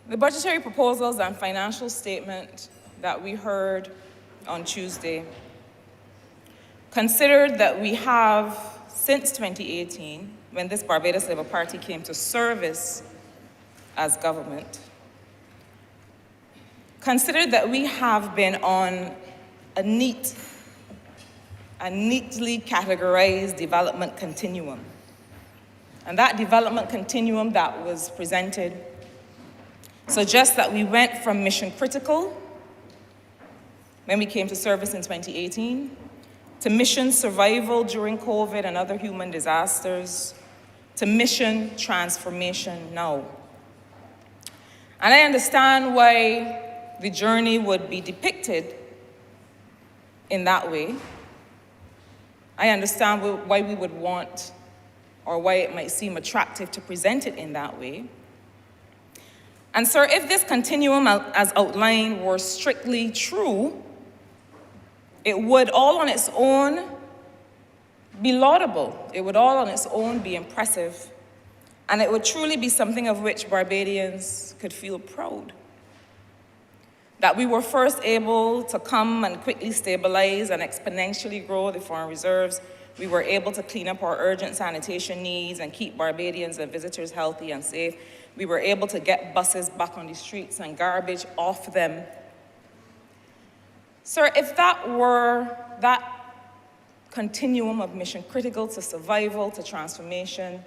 The budgetary proposals and financial statement that we heard on Tuesday considered that we have, since 2018, when this Barbados Labour Party came to service as government, considered that we have been on a neatly categorized development continuum. And that development continuum that was presented suggests that we went from mission critical, when we came to service in 2018, to mission survival during COVID and other human disasters, to mission transformation now. And I understand why the journey would be depicted in that way. I understand why we would want, or why it might seem attractive to present it in that way. And sir, if this continuum as outlined were strictly true, it would all on its own be laudable. It would all on its own be impressive. And it would truly be something of which Barbadians could feel proud. That we were first able to come and quickly stabilize and exponentially grow the foreign reserves. We were able to clean up our urgent sanitation needs and keep Barbadians and visitors healthy and safe. We were able to get buses back on the streets and garbage off them. Sir, if that were that continuum of mission critical to survival, to transformation,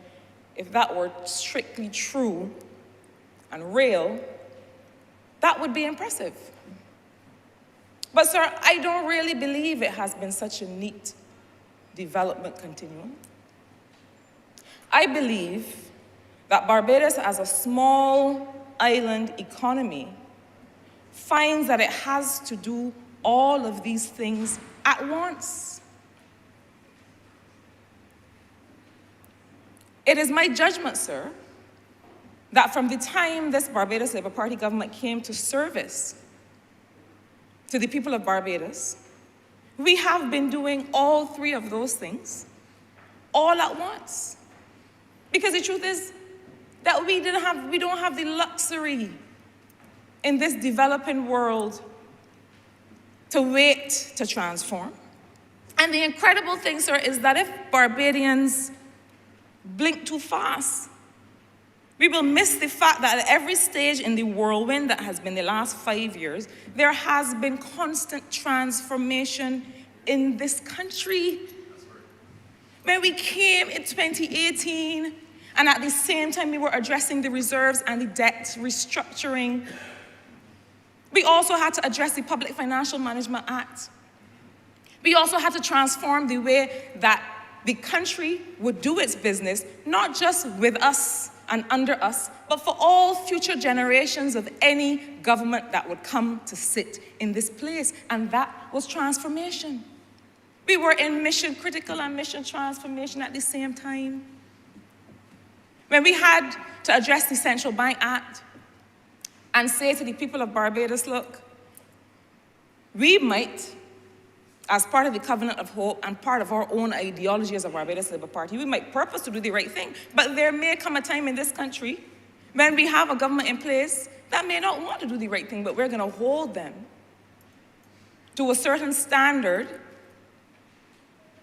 if that were strictly true and real, that would be impressive. But sir, I don't really believe it has been such a neat development continuum. I believe that Barbados, as a small island economy, finds that it has to do all of these things at once. It is my judgment, sir, that from the time this Barbados Labour Party government came to service to the people of Barbados, we have been doing all three of those things all at once. Because the truth is that we don't have the luxury in this developing world to wait to transform. And the incredible thing, sir, is that if Barbadians blink too fast, we will miss the fact that at every stage in the whirlwind that has been the last 5 years, there has been constant transformation in this country. When we came in 2018, and at the same time we were addressing the reserves and the debt restructuring, we also had to address the Public Financial Management Act. We also had to transform the way that the country would do its business, not just with us and under us, but for all future generations of any government that would come to sit in this place. And that was transformation. We were in mission critical and mission transformation at the same time. When we had to address the Central Bank Act and say to the people of Barbados, look, we might, as part of the Covenant of Hope and part of our own ideology as a Barbados Labour Party, we might purpose to do the right thing, but there may come a time in this country when we have a government in place that may not want to do the right thing, but we're going to hold them to a certain standard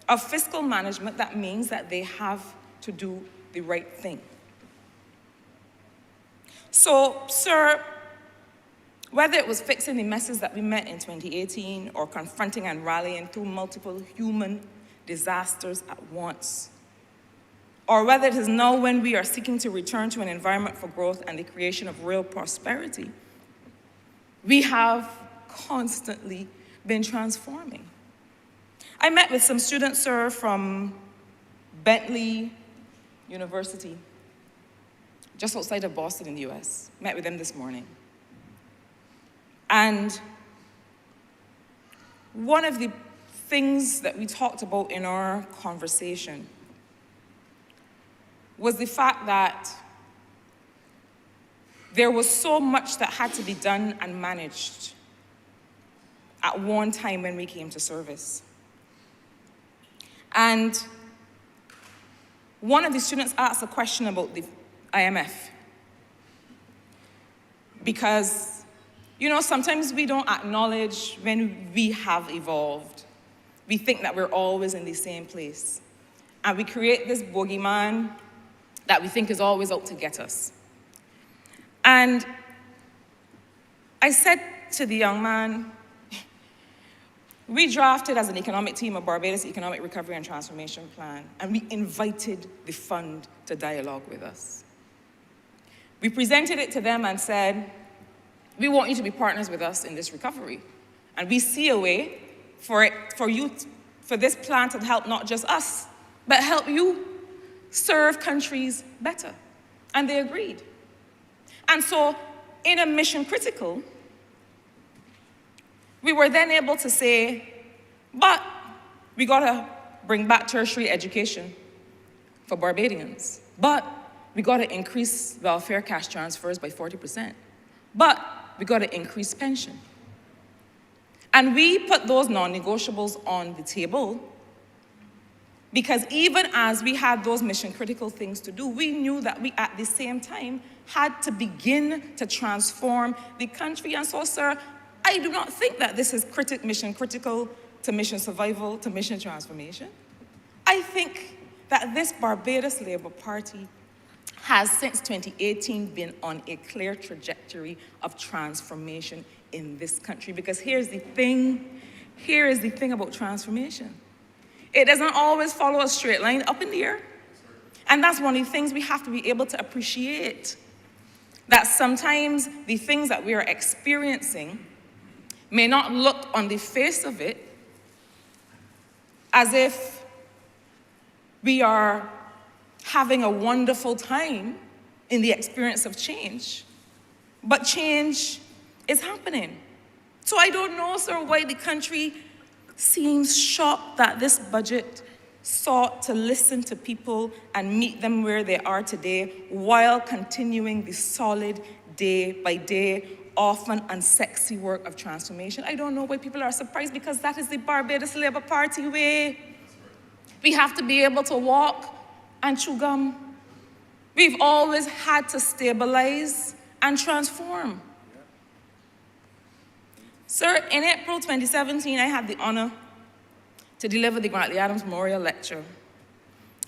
of fiscal management that means that they have to do the right thing. So, sir, whether it was fixing the messes that we met in 2018 or confronting and rallying through multiple human disasters at once, or whether it is now when we are seeking to return to an environment for growth and the creation of real prosperity, we have constantly been transforming. I met with some students, sir, from Bentley University, just outside of Boston in the US. Met with them this morning. And one of the things that we talked about in our conversation was the fact that there was so much that had to be done and managed at one time when we came to service. And one of the students asked a question about the IMF. Because, sometimes we don't acknowledge when we have evolved. We think that we're always in the same place. And we create this bogeyman that we think is always out to get us. And I said to the young man, we drafted as an economic team a Barbados Economic Recovery and Transformation Plan, and we invited the fund to dialogue with us. We presented it to them and said, we want you to be partners with us in this recovery. And we see a way for this plan to help not just us, but help you serve countries better. And they agreed. And so, in a mission critical, we were then able to say, but we gotta bring back tertiary education for Barbadians. But we gotta increase welfare cash transfers by 40%. But we gotta increase pension. And we put those non-negotiables on the table because even as we had those mission critical things to do, we knew that we at the same time had to begin to transform the country. And so, sir, I do not think that this is mission critical to mission survival to mission transformation. I think that this Barbados Labour Party has since 2018 been on a clear trajectory of transformation in this country. Because here is the thing about transformation. It doesn't always follow a straight line up in the air. And that's one of the things we have to be able to appreciate. That sometimes the things that we are experiencing may not look on the face of it as if we are having a wonderful time in the experience of change, but change is happening. So I don't know, sir, why the country seems shocked that this budget sought to listen to people and meet them where they are today while continuing the solid day-by-day, often unsexy work of transformation. I don't know why people are surprised because that is the Barbados Labour Party way. We have to be able to walk and chew gum. We've always had to stabilize and transform. Sir, in April 2017, I had the honor to deliver the Grantley Adams Memorial Lecture,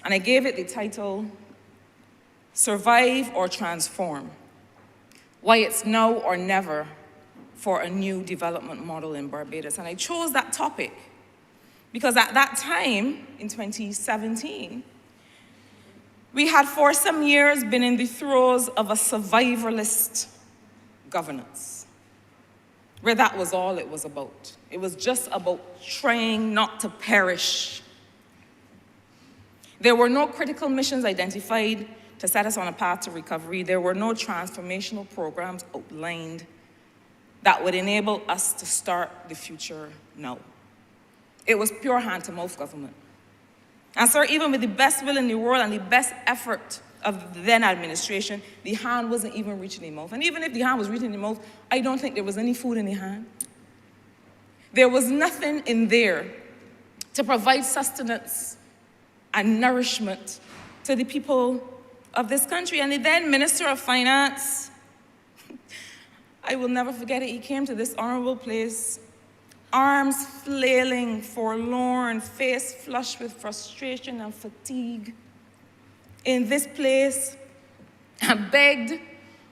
and I gave it the title, Survive or Transform, Why It's Now or Never for a New Development Model in Barbados. And I chose that topic because at that time, in 2017, we had for some years been in the throes of a survivalist governance, where that was all it was about. It was just about trying not to perish. There were no critical missions identified to set us on a path to recovery. There were no transformational programs outlined that would enable us to start the future now. It was pure hand-to-mouth government. And sir, even with the best will in the world and the best effort of the then administration, the hand wasn't even reaching the mouth. And even if the hand was reaching the mouth, I don't think there was any food in the hand. There was nothing in there to provide sustenance and nourishment to the people of this country. And the then Minister of Finance, I will never forget it, he came to this honorable place, arms flailing, forlorn, face flushed with frustration and fatigue, in this place, and begged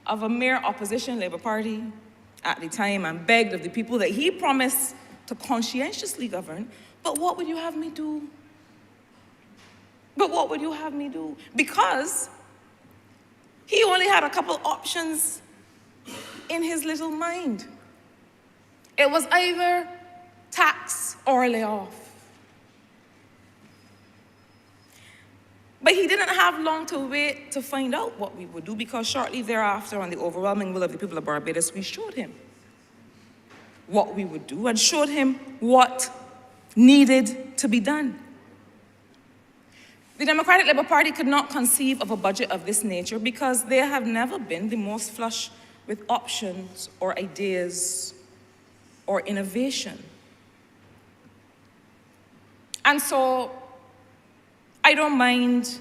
of a mere opposition Labour Party at the time, and begged of the people that he promised to conscientiously govern, but what would you have me do? But what would you have me do? Because he only had a couple options in his little mind. It was either tax or lay off. But he didn't have long to wait to find out what we would do, because shortly thereafter, on the overwhelming will of the people of Barbados, we showed him what we would do and showed him what needed to be done. The Democratic Labour Party could not conceive of a budget of this nature because they have never been the most flush with options or ideas or innovation. And so I don't mind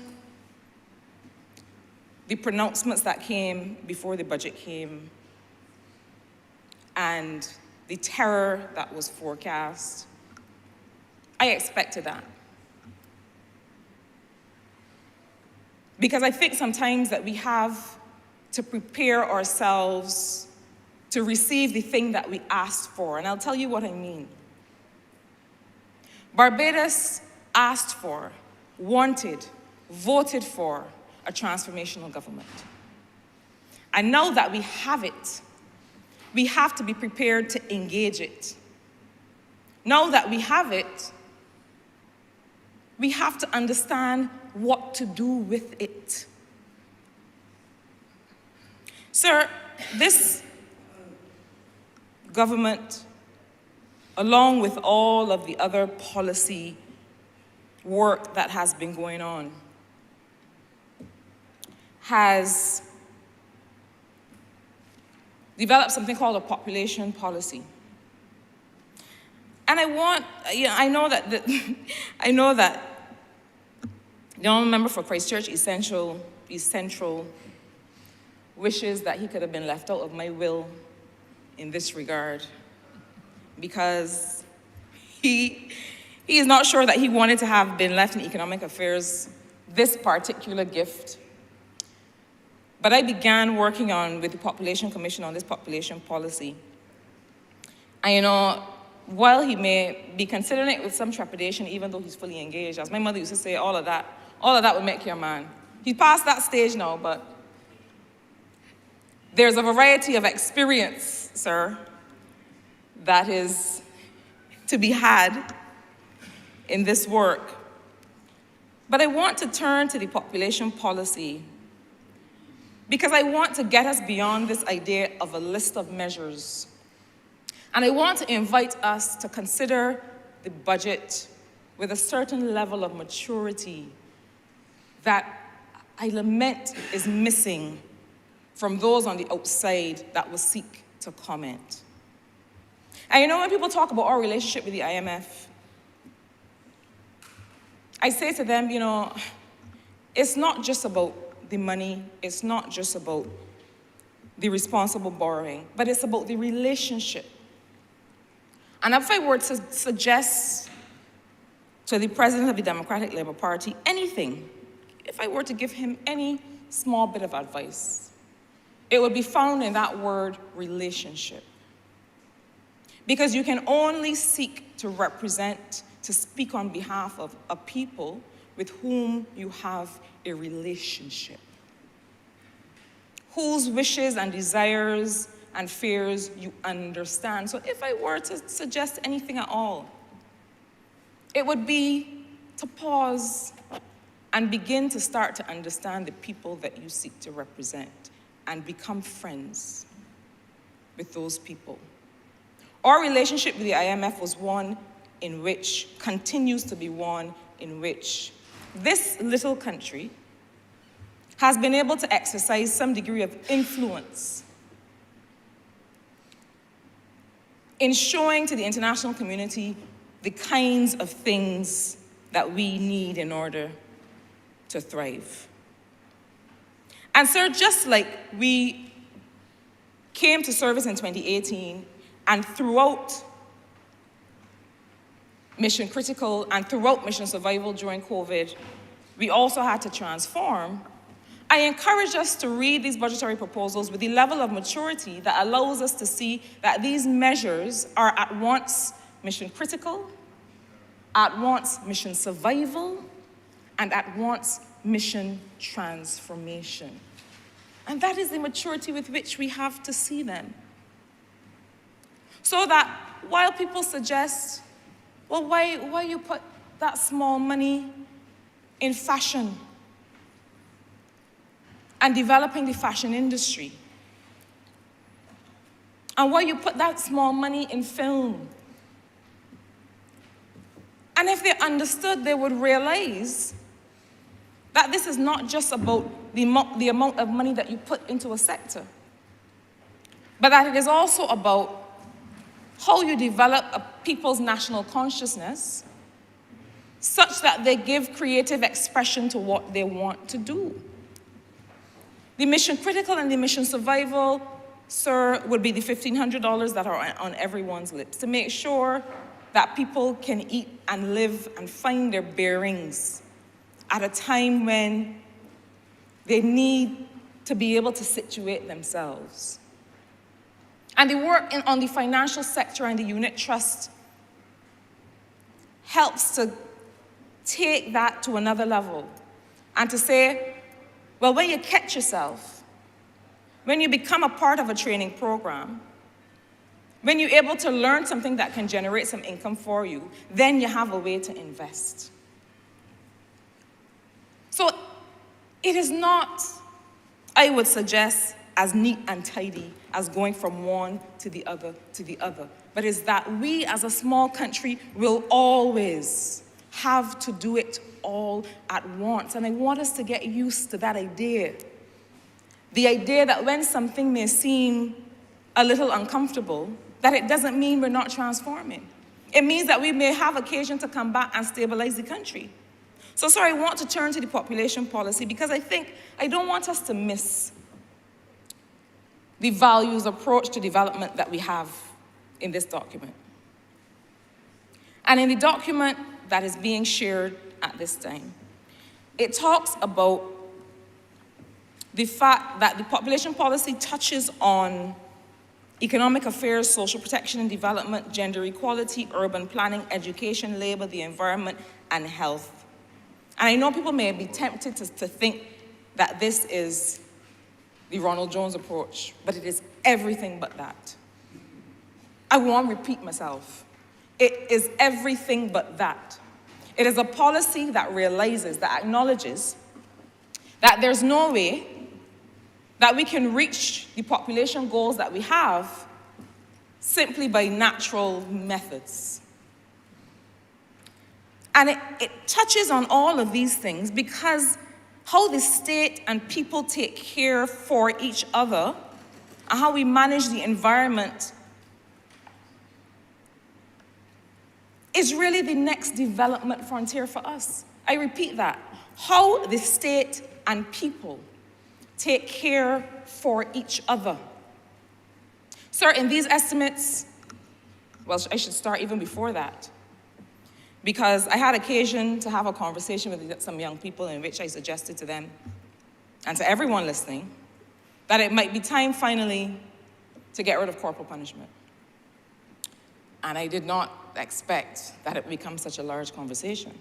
the pronouncements that came before the budget came and the terror that was forecast. I expected that. Because I think sometimes that we have to prepare ourselves to receive the thing that we asked for, and I'll tell you what I mean. Barbados asked for, wanted, voted for a transformational government. And now that we have it, we have to be prepared to engage it. Now that we have it, we have to understand what to do with it. Sir, this government, along with all of the other policy work that has been going on, has developed something called a population policy. And I know that the honorable member for Christchurch is central wishes that he could have been left out of my will in this regard, because he is not sure that he wanted to have been left in economic affairs this particular gift. But I began working with the Population Commission on this population policy. And while he may be considering it with some trepidation, even though he's fully engaged, as my mother used to say, all of that would make you a man. He's past that stage now, but there's a variety of experience, sir, that is to be had in this work. But I want to turn to the population policy because I want to get us beyond this idea of a list of measures. And I want to invite us to consider the budget with a certain level of maturity that I lament is missing from those on the outside that will seek to comment. And when people talk about our relationship with the IMF, I say to them, it's not just about the money, it's not just about the responsible borrowing, but it's about the relationship. And if I were to suggest to the president of the Democratic Labour Party anything, if I were to give him any small bit of advice, it would be found in that word, relationship. Because you can only seek to represent, to speak on behalf of a people with whom you have a relationship, whose wishes and desires and fears you understand. So if I were to suggest anything at all, it would be to pause and begin to start to understand the people that you seek to represent and become friends with those people. Our relationship with the IMF was one in which, continues to be one in which this little country has been able to exercise some degree of influence in showing to the international community the kinds of things that we need in order to thrive. And sir, just like we came to service in 2018 and throughout Mission Critical and throughout Mission Survival during COVID, we also had to transform. I encourage us to read these budgetary proposals with the level of maturity that allows us to see that these measures are at once mission critical, at once mission survival, and at once mission transformation. And that is the maturity with which we have to see them. So that while people suggest, well, why you put that small money in fashion and developing the fashion industry? And why you put that small money in film? And if they understood, they would realize that this is not just about the amount of money that you put into a sector, but that it is also about how you develop a people's national consciousness such that they give creative expression to what they want to do. The mission critical and the mission survival sir, would be the $1,500 that are on everyone's lips, to make sure that people can eat and live and find their bearings at a time when they need to be able to situate themselves. And the work on the financial sector and the unit trust helps to take that to another level and to say, well, when you catch yourself, when you become a part of a training program, when you're able to learn something that can generate some income for you, then you have a way to invest. So it is not, I would suggest, as neat and tidy as going from one to the other, but is that we as a small country will always have to do it all at once. And I want us to get used to that idea. The idea that when something may seem a little uncomfortable, that it doesn't mean we're not transforming. It means that we may have occasion to come back and stabilize the country. So, sir, I want to turn to the population policy because I don't want us to miss the values approach to development that we have in this document. And in the document that is being shared at this time, it talks about the fact that the population policy touches on economic affairs, social protection and development, gender equality, urban planning, education, labor, the environment, and health. And I know people may be tempted to think that this is the Ronald Jones approach, but it is everything but that. I won't repeat myself. It is everything but that. It is a policy that realizes, that acknowledges that there's no way that we can reach the population goals that we have simply by natural methods. And it touches on all of these things because how the state and people take care for each other and how we manage the environment is really the next development frontier for us. I repeat that. How the state and people take care for each other. Sir, in these estimates, well, I should start even before that, because I had occasion to have a conversation with some young people in which I suggested to them, and to everyone listening, that it might be time finally to get rid of corporal punishment. And I did not expect that it would become such a large conversation.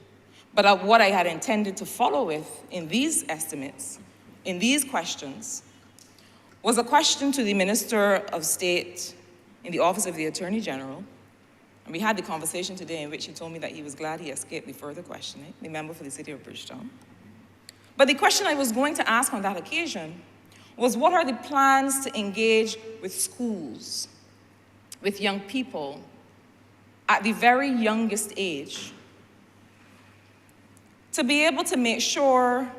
But what I had intended to follow with in these estimates, in these questions, was a question to the Minister of State in the Office of the Attorney General. And we had the conversation today in which he told me that he was glad he escaped the further questioning, the member for the City of Bridgetown. But the question I was going to ask on that occasion was, what are the plans to engage with schools, with young people at the very youngest age, to be able to make sure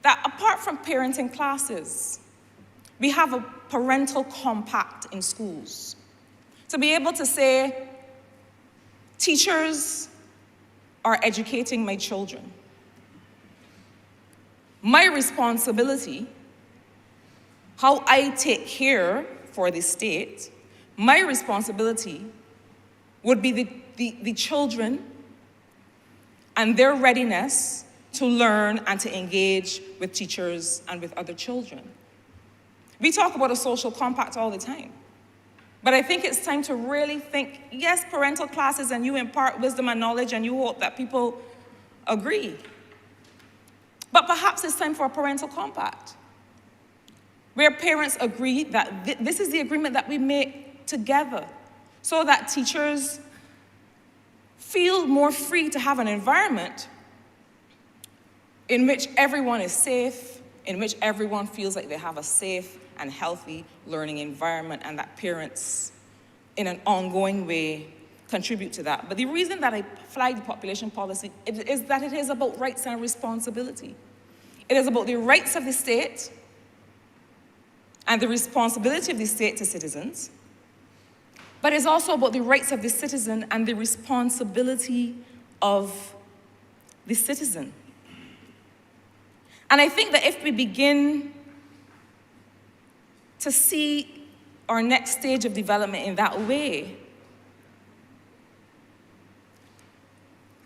that apart from parenting classes, we have a parental compact in schools. To be able to say, teachers are educating my children. My responsibility, how I take care for the state, my responsibility would be the children and their readiness to learn and to engage with teachers and with other children. We talk about a social compact all the time, but I think it's time to really think, yes, parental classes, and you impart wisdom and knowledge and you hope that people agree. But perhaps it's time for a parental compact, where parents agree that this is the agreement that we make together, so that teachers feel more free to have an environment in which everyone is safe, in which everyone feels like they have a safe and healthy learning environment, and that parents, in an ongoing way, contribute to that. But the reason that I flag the population policy is that it is about rights and responsibility. It is about the rights of the state and the responsibility of the state to citizens, but it's also about the rights of the citizen and the responsibility of the citizen. And I think that if we begin to see our next stage of development in that way,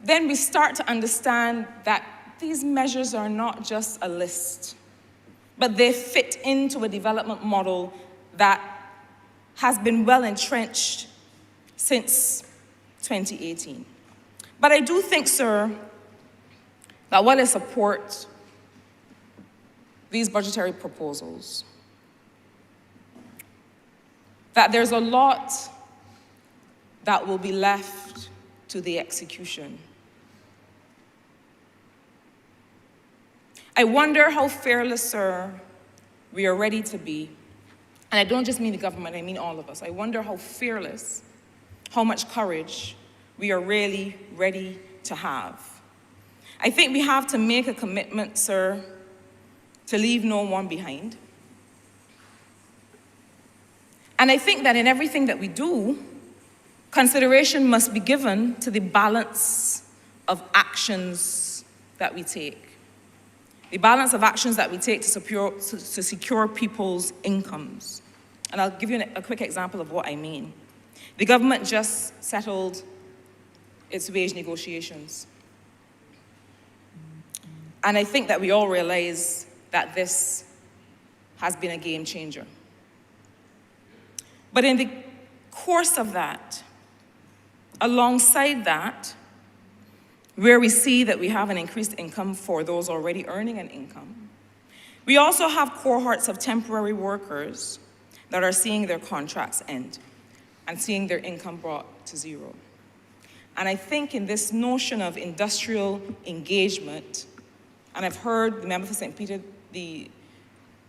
then we start to understand that these measures are not just a list, but they fit into a development model that has been well entrenched since 2018. But I do think, sir, that while I support these budgetary proposals, that there's a lot that will be left to the execution. I wonder how fearless, sir, we are ready to be. And I don't just mean the government, I mean all of us. I wonder how fearless, how much courage we are really ready to have. I think we have to make a commitment, sir, to leave no one behind. And I think that in everything that we do, consideration must be given to the balance of actions that we take. The balance of actions that we take to secure people's incomes. And I'll give you a quick example of what I mean. The government just settled its wage negotiations. And I think that we all realize that this has been a game changer. But in the course of that, alongside that, where we see that we have an increased income for those already earning an income, we also have cohorts of temporary workers that are seeing their contracts end and seeing their income brought to zero. And I think in this notion of industrial engagement, and I've heard the member for St. Peter, the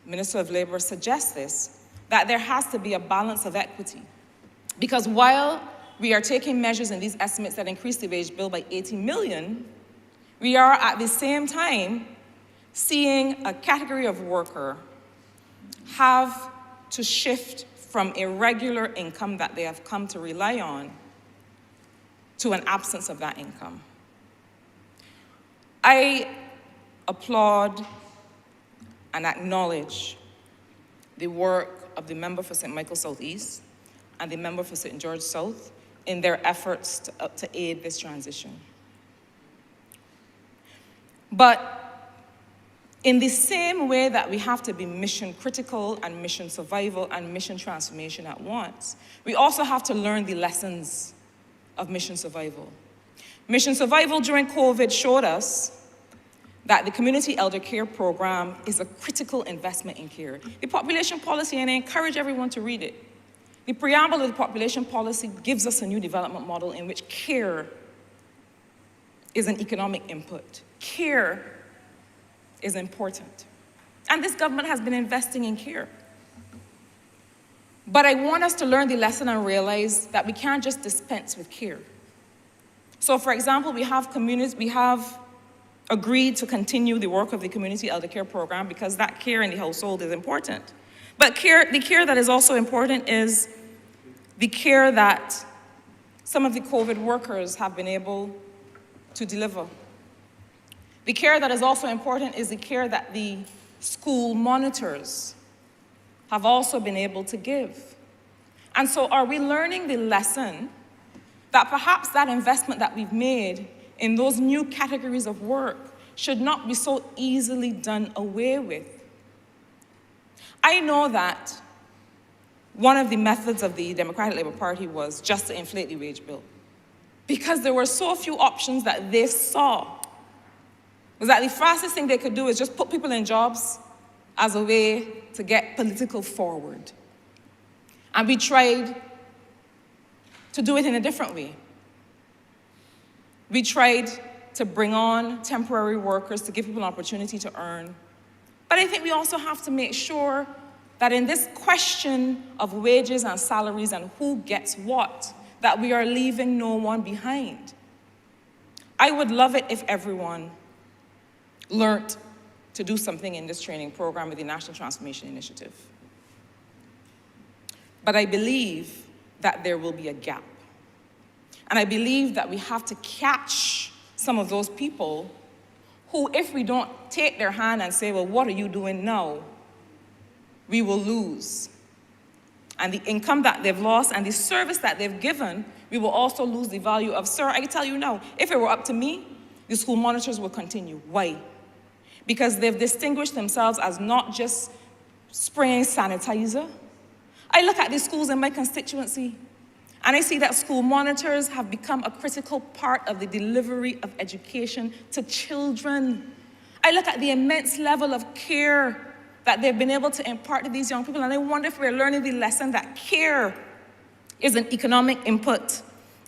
Minister of Labor, suggest this, that there has to be a balance of equity. Because while we are taking measures in these estimates that increase the wage bill by 80 million, we are at the same time seeing a category of worker have to shift from a regular income that they have come to rely on to an absence of that income. I applaud and acknowledge the work of the member for St. Michael Southeast and the member for St. George South in their efforts to aid this transition. But in the same way that we have to be mission critical and mission survival and mission transformation at once, we also have to learn the lessons of mission survival. Mission survival during COVID showed us that the community elder care program is a critical investment in care. The population policy, and I encourage everyone to read it. The preamble of the population policy gives us a new development model in which care is an economic input. Care is important. And this government has been investing in care. But I want us to learn the lesson and realize that we can't just dispense with care. So for example, we have agreed to continue the work of the community elder care program because that care in the household is important. But the care that is also important is the care that some of the COVID workers have been able to deliver. The care that is also important is the care that the school monitors have also been able to give. And so are we learning the lesson that perhaps that investment that we've made in those new categories of work should not be so easily done away with? I know that one of the methods of the Democratic Labour Party was just to inflate the wage bill because there were so few options that they saw. Was that the fastest thing they could do is just put people in jobs as a way to get political forward. And we tried to do it in a different way. We tried to bring on temporary workers to give people an opportunity to earn. But I think we also have to make sure that in this question of wages and salaries and who gets what, that we are leaving no one behind. I would love it if everyone learned to do something in this training program with the National Transformation Initiative. But I believe that there will be a gap. And I believe that we have to catch some of those people who, if we don't take their hand and say, well, what are you doing now? We will lose and the income that they've lost and the service that they've given, we will also lose the value of. Sir, I can tell you now, if it were up to me, the school monitors will continue. Why? Because they've distinguished themselves as not just spraying sanitizer. I look at the schools in my constituency, and I see that school monitors have become a critical part of the delivery of education to children. I look at the immense level of care that they've been able to impart to these young people, and I wonder if we're learning the lesson that care is an economic input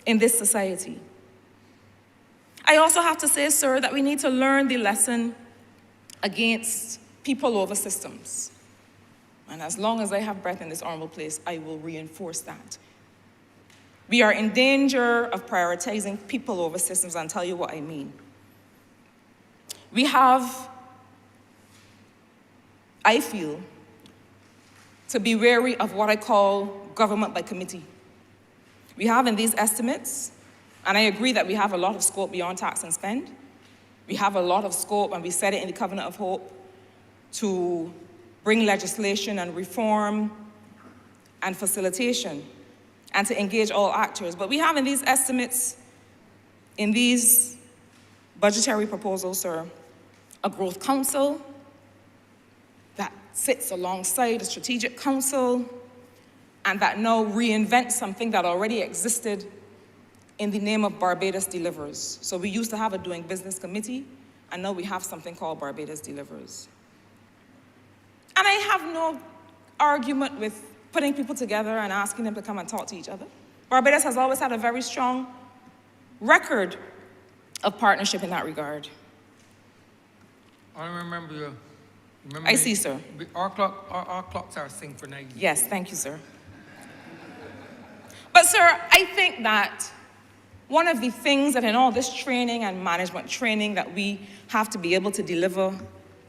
in this society. I also have to say, sir, that we need to learn the lesson against people over systems. And as long as I have breath in this honorable place, I will reinforce that. We are in danger of prioritizing people over systems, and I'll tell you what I mean. We have, I feel, to be wary of what I call government by committee. We have in these estimates, and I agree that we have a lot of scope beyond tax and spend. We have a lot of scope, and we said it in the Covenant of Hope, to bring legislation and reform and facilitation, and to engage all actors. But we have in these estimates, in these budgetary proposals, sir, a growth council that sits alongside a strategic council and that now reinvents something that already existed in the name of Barbados Delivers. So we used to have a doing business committee, and now we have something called Barbados Delivers. And I have no argument with putting people together and asking them to come and talk to each other. Barbados has always had a very strong record of partnership in that regard. I remember you. I see, sir. Our clocks are synced for 90. Yes, thank you, sir. But, sir, I think that one of the things that in all this training and management training that we have to be able to deliver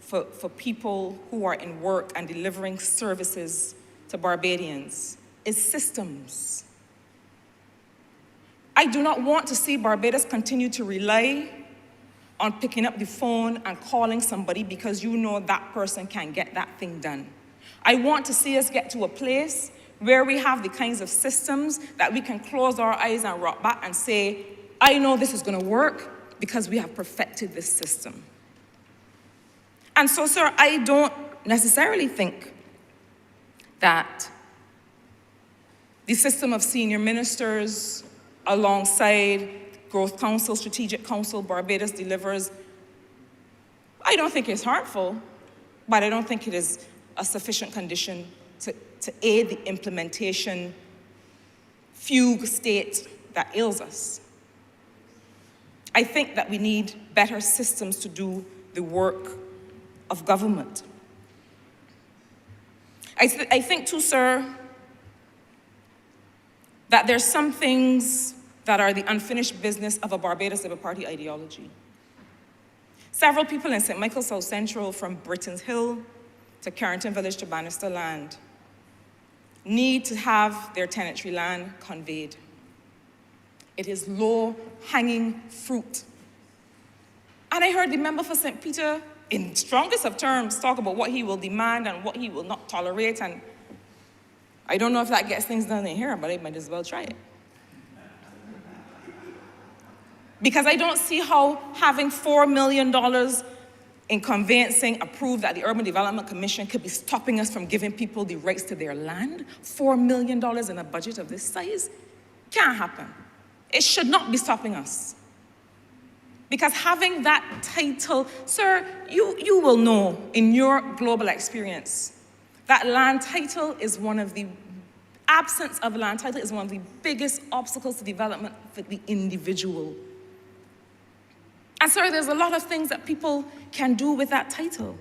for people who are in work and delivering services to Barbadians is systems. I do not want to see Barbados continue to rely on picking up the phone and calling somebody because you know that person can get that thing done. I want to see us get to a place where we have the kinds of systems that we can close our eyes and rock back and say, I know this is going to work because we have perfected this system. And so, sir, I don't necessarily think that the system of senior ministers alongside Growth Council, Strategic Council, Barbados Delivers, I don't think it's harmful, but I don't think it is a sufficient condition to aid the implementation fugue state that ails us. I think that we need better systems to do the work of government. I think too, sir, that there's some things that are the unfinished business of a Barbados Labour Party ideology. Several people in St. Michael South Central, from Britton's Hill to Carrington Village to Bannister Land, need to have their tenantry land conveyed. It is low-hanging fruit. And I heard the member for St. Peter, in strongest of terms, talk about what he will demand and what he will not tolerate, and I don't know if that gets things done in here, but I might as well try it. Because I don't see how having $4 million in conveyancing approved at the Urban Development Commission could be stopping us from giving people the rights to their land. $4 million in a budget of this size can't happen. It should not be stopping us. Because having that title, sir, you will know in your global experience that land title is one of the, absence of land title is one of the biggest obstacles to development for the individual. And sir, there's a lot of things that people can do with that title.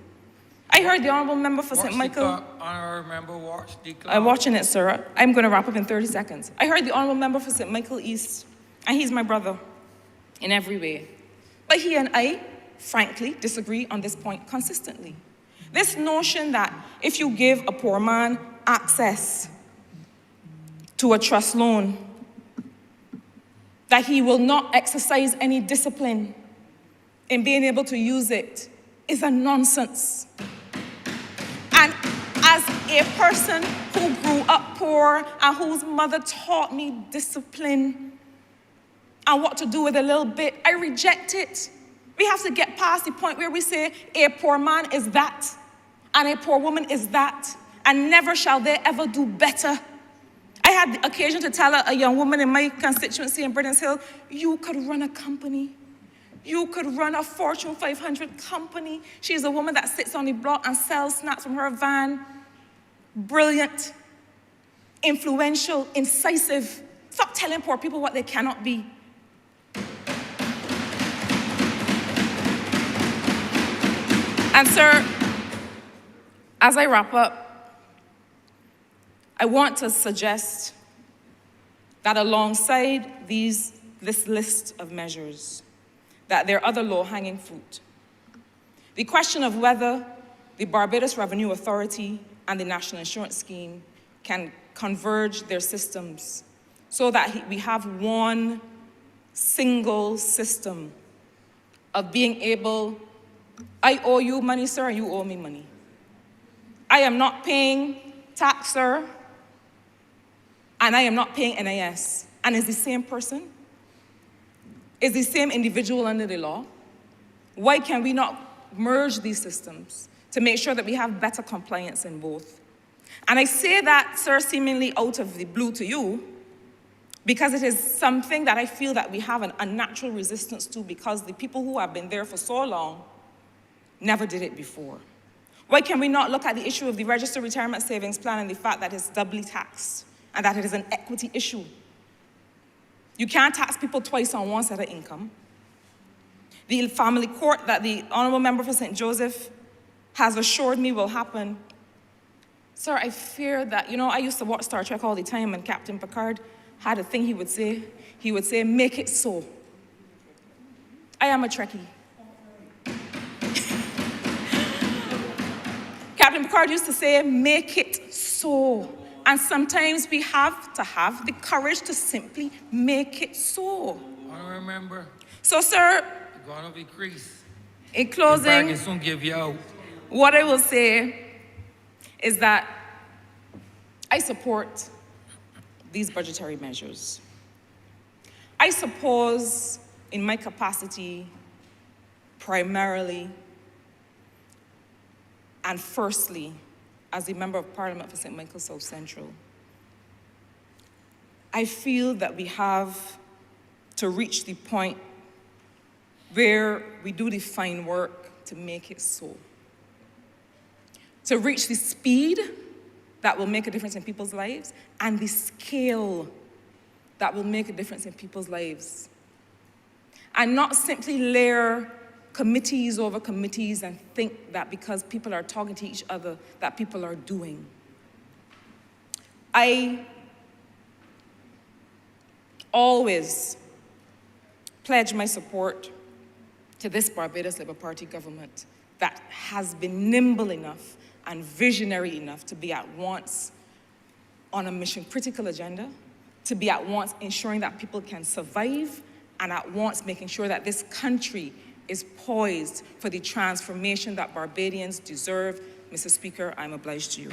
I heard the honorable member for St. Michael. Honorable member, watch the clock. I'm watching it, sir. I'm going to wrap up in 30 seconds. I heard the honorable member for St. Michael East, and he's my brother in every way. But he and I, frankly, disagree on this point consistently. This notion that if you give a poor man access to a trust loan, that he will not exercise any discipline in being able to use it is a nonsense. And as a person who grew up poor and whose mother taught me discipline and what to do with a little bit, I reject it. We have to get past the point where we say a poor man is that and a poor woman is that, and never shall they ever do better. I had the occasion to tell a young woman in my constituency in Britain's Hill, you could run a company. You could run a Fortune 500 company. She's a woman that sits on the block and sells snacks from her van. Brilliant, influential, incisive. Stop telling poor people what they cannot be. And sir, as I wrap up, I want to suggest that alongside this list of measures, that there are other low-hanging fruit. The question of whether the Barbados Revenue Authority and the National Insurance Scheme can converge their systems so that we have one single system of being able, I owe you money, sir, and you owe me money. I am not paying tax, sir, and I am not paying NIS. And it's the same person? Is the same individual under the law? Why can we not merge these systems to make sure that we have better compliance in both? And I say that, sir, seemingly out of the blue to you, because it is something that I feel that we have an unnatural resistance to, because the people who have been there for so long never did it before. Why can we not look at the issue of the registered retirement savings plan and the fact that it's doubly taxed and that it is an equity issue? You can't tax people twice on one set of income. The family court that the Honourable Member for St. Joseph has assured me will happen. Sir, I fear that, I used to watch Star Trek all the time, and Captain Picard had a thing he would say. He would say, make it so. I am a Trekkie. Captain Picard used to say, make it so. And sometimes we have to have the courage to simply make it so. I remember. So, sir, you're gonna be creased. In closing, The soon give you out. What I will say is that I support these budgetary measures. I suppose, in my capacity, primarily and firstly, as a Member of Parliament for St. Michael South Central, I feel that we have to reach the point where we do the fine work to make it so. To reach the speed that will make a difference in people's lives and the scale that will make a difference in people's lives. And not simply layer committees over committees and think that because people are talking to each other that people are doing. I always pledge my support to this Barbados Labour Party government that has been nimble enough and visionary enough to be at once on a mission-critical agenda, to be at once ensuring that people can survive, and at once making sure that this country is poised for the transformation that Barbadians deserve. Mr. Speaker, I'm obliged to you.